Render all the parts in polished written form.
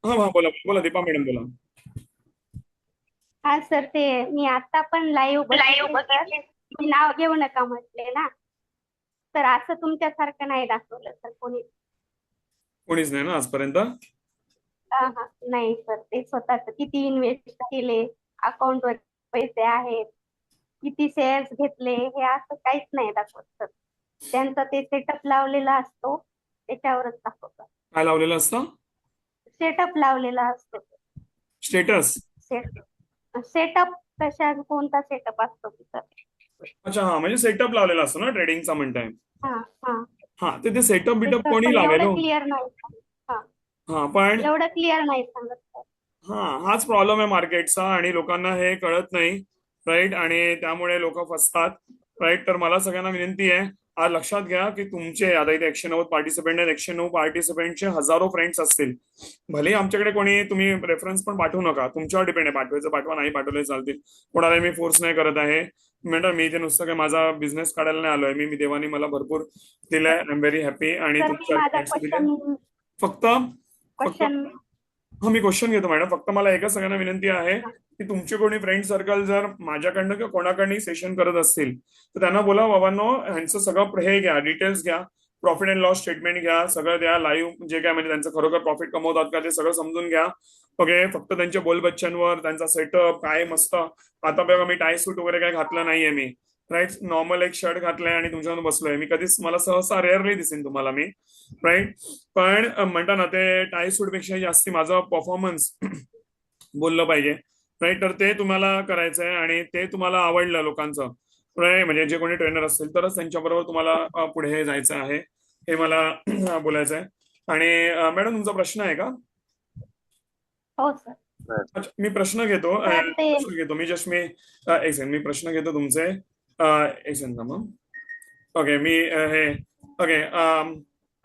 हा हा, बोला बोला दीपा मॅडम बोला. हा सर, ते मी आता पण लाईव्ह लाईव्ह बघितले सर. बघितले. मी नाव घेऊ नका म्हटले ना. तर असं तुमच्यासारखं नाही दाखवलं सर कोणी. कोणीच नाही ना आजपर्यंत. हा हा, नाही सर, ते स्वतःच किती इन्व्हेस्ट केले, अकाउंट वर पैसे आहेत, किती शेअर्स घेतले, हे असं काहीच नाही दाखवत सर. त्यांचा ते सेटअप लावलेला असतो, त्याच्यावरच दाखवतात. काय लावलेलं असतं? सेटअप लावलेला असतो. स्टेटस. सेटअप कशा कोणता सेटअप असतो तिथं? अच्छा, हा म्हणजे सेटअप लावलेला असतो ना ट्रेडिंगचा म्हणताय. हा हा. हा, ते सेटअप बिटअप तसं कोणी पण लावेल एवढं हो? क्लिअर नाही सांगत. हा, हा पण एवढं क्लिअर नाही सांगत सर. हा, हाच प्रॉब्लेम आहे मार्केटचा आणि लोकांना हे कळत नाही. राईट, आणि त्यामुळे लोक फसतात. राईट, तर मला सगळ्यांना विनंती आहे, आज लक्षात घ्या की तुमचे आता इथे 190 पार्टिसिपेंट आहेत. 190 पार्टिसिपेंटचे हजारो फ्रेंड्स असतील. भले आमच्याकडे कोणी तुम्ही रेफरन्स पण पाठवू नका, तुमच्यावर डिपेंड आहे, पाठवायचं पाठवा, नाही पाठवले चालतील. कोणाला मी फोर्स नाही करत आहे. मॅडम, मी इथे नुसतं काय माझा बिझनेस काढायला नाही आलोय. मी देवानी मला भरपूर दिलंय. आय एम व्हेरी हॅपी आणि सर, मी माझा तुमच्या दिले. क्वेश्चन फक्त फक्त क्वेश्चन हा, मी क्वेश्चन घेतो मॅडम. फक्त मला एकच सगळ्यांना विनंती आहे की तुमचे कोणी फ्रेंड सर्कल जर माझ्याकडनं किंवा कोणाकडनं सेशन करत असतील तर त्यांना बोला, बाबांनो ह्यांचं सगळं हे घ्या, डिटेल्स घ्या, प्रॉफिट अँड लॉस स्टेटमेंट घ्या, सगळं द्या लाईव्ह, जे काय म्हणजे त्यांचं खरोखर प्रॉफिट कमवतात का ते सगळं समजून घ्या. ओके, फक्त त्यांच्या बोलबच्चनवर त्यांचा सेटअप काय मस्त. आता बघा, मी टाय सूट वगैरे काय घातलं नाहीये मी. राईट, नॉर्मल एक शर्ट घातलाय आणि तुमच्यावर बसलोय मी. कधीच मला सहसा रेअरली दिसेन तुम्हाला मी. राईट, पण म्हणता ना ते टाय सूट पेक्षा जास्ती माझं परफॉर्मन्स बोललं पाहिजे. राईट, तर ते तुम्हाला करायचं आहे आणि ते तुम्हाला आवडलं लोकांचं. right? म्हणजे जे कोणी ट्रेनर असतील तरच त्यांच्याबरोबर तुम्हाला पुढे जायचं आहे, हे मला बोलायचं आहे. आणि मॅडम, तुमचा प्रश्न आहे का? हो सर. अच्छा, मी प्रश्न घेतो. सर ते प्रश्न घेतो मी जस्ट मी एक सेकंड, मी प्रश्न घेतो तुमचे. एक सेकंड मग. ओके, मी हे ओके. हा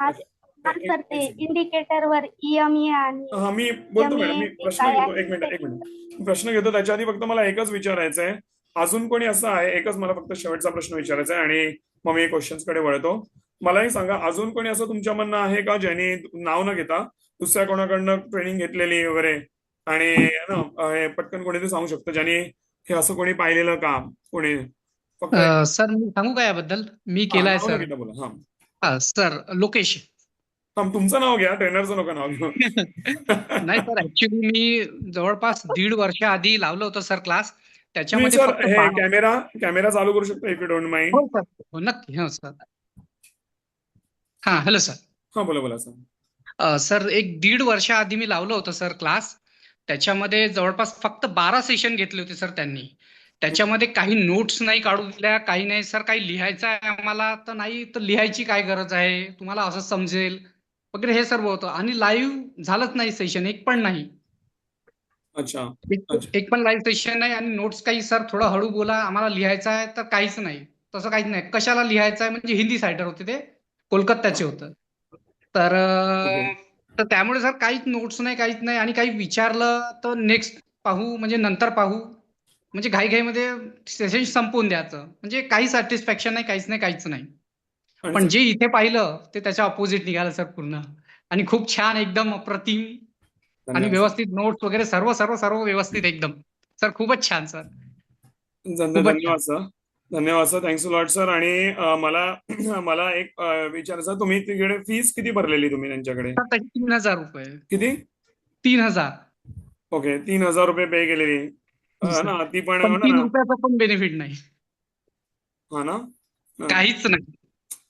अच्छा, हा एक सर, एक ते सेकंड. इंडिकेटर वर ईएमई आणि हा, मी बोलतो मॅडम, एमए मी ते प्रश्न काय घेतो. आहे एक मिनिट एक सेटिंग? मिनिट प्रश्न घेतो. त्याच्या आधी फक्त मला एकच विचारायचं आहे. अजून कोणी असं आहे, एकच मला फक्त शेवटचा प्रश्न विचारायचा आहे आणि मग मी क्वेश्चन्स कडे वळतो. मलाही सांगा, अजून कोणी असं तुमच्या मनात आहे का ज्यांनी नाव न घेता दुसऱ्या कोणाकडनं ट्रेनिंग घेतलेली वगैरे आणि ना हे पटकन कोणीतरी सांगू शकतं ज्यांनी हे असं कोणी पाहिलेलं का? कोणी फक्त सर, मी सांगू का याबद्दल? मी हा, केलाय नाव न सर. घेता बोला. हा सर, लोकेश. हा, तुमचं नाव घ्या, ट्रेनरचं नका नाव घेऊ. नाही सर, ऍक्च्युली मी जवळपास 1.5 वर्ष आधी लावलं होतं सर क्लास. तुम्ही त्याच्यामध्ये सर फक्त हे 12. कॅमेरा कॅमेरा चालू करू शकता, इफ यू डोंट माइंड. हो सर. हो, नक्की. हो सर. हा, हॅलो सर. हा, बोला बोला सर. सर, एक 1.5 वर्ष आधी मी लावलं होतं सर क्लास. त्याच्यामध्ये जवळपास फक्त 12 सेशन घेतले होते सर त्यांनी. त्याच्यामध्ये काही नोट्स नाही काढू दिल्या, काही नाही सर. काही लिहायचं आहे आम्हाला तर नाही, तर लिहायची काय गरज आहे, तुम्हाला असं समजेल वगैरे, हे सर्व होतं. आणि लाईव्ह झालंच नाही सेशन, एक पण नाही. अच्छा एक अच्छा. एक पण लाईव्ह सेशन नाही. आणि नोट्स काही सर, थोडं हळू बोला, आम्हाला लिहायचं आहे तर काहीच नाही. तसं काहीच नाही. कशाला लिहायचं आहे म्हणजे हिंदी सायडर होते ते, कोलकात्याचे होतं. तर ओके. तर त्यामुळे सर काहीच नोट्स नाही, काहीच नाही. आणि काही विचारलं तर नेक्स्ट पाहू, म्हणजे नंतर पाहू, म्हणजे घाईघाईमध्ये सेशन संपवून द्यायचं. म्हणजे काही सॅटिस्फॅक्शन नाही, काहीच नाही, काहीच नाही. आणि पण जे इथे पाहिलं ते त्याच्या ऑपोजिट निघालं सर पूर्ण. आणि खूप छान, एकदम अप्रतिम. आणि धन्यवाद सर. व्यवस्थित नोट्स वगैरे सर्व सर्व सर्व व्यवस्थित एकदम. सर, खूपच छान सर. खूपच छान. धन्यवाद सर. धन्यवाद सर, थँक्स लॉट सर. आणि मला मला एक विचारायचं, तुम्ही तिकडे फीस किती भरलेली तुम्ही त्यांच्याकडे? सर, त्याचे 3,000 रुपये. किती? 3,000. ओके, 3,000 रुपये पे केलेली. सर, ना ती पण पण हो तीन ना. रुपयाचा पण बेनिफिट नाही. हा ना. काहीच नाही.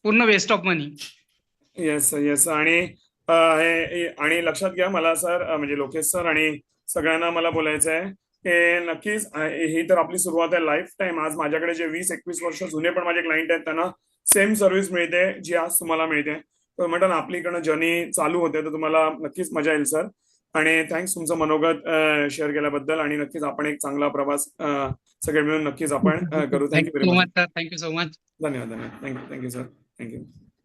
पूर्ण waste of money. Yes yes. आणि आणि लक्षात घ्या, मला सर म्हणजे लोकेश सर आणि सगळ्यांना मला बोलायचं आहे की नक्कीच ही तर आपली सुरुवात आहे. लाईफ टाईम आज माझ्याकडे जे 20-21 वर्ष जुने पण माझे क्लायंट आहेत त्यांना सेम सर्व्हिस मिळते जी आज तुम्हाला मिळते. तर म्हणतात ना, आपली इकडनं जर्नी चालू होते, तर तुम्हाला नक्कीच मजा येईल सर. आणि थँक्स तुमचं मनोगत शेअर केल्याबद्दल. आणि नक्कीच आपण एक चांगला प्रवास सगळे मिळून नक्कीच आपण करू. Thank you very thank you so much. Much sir. Thank you so much. धन्यवाद धन्यवाद. Thank you thank you sir. थँक्यू.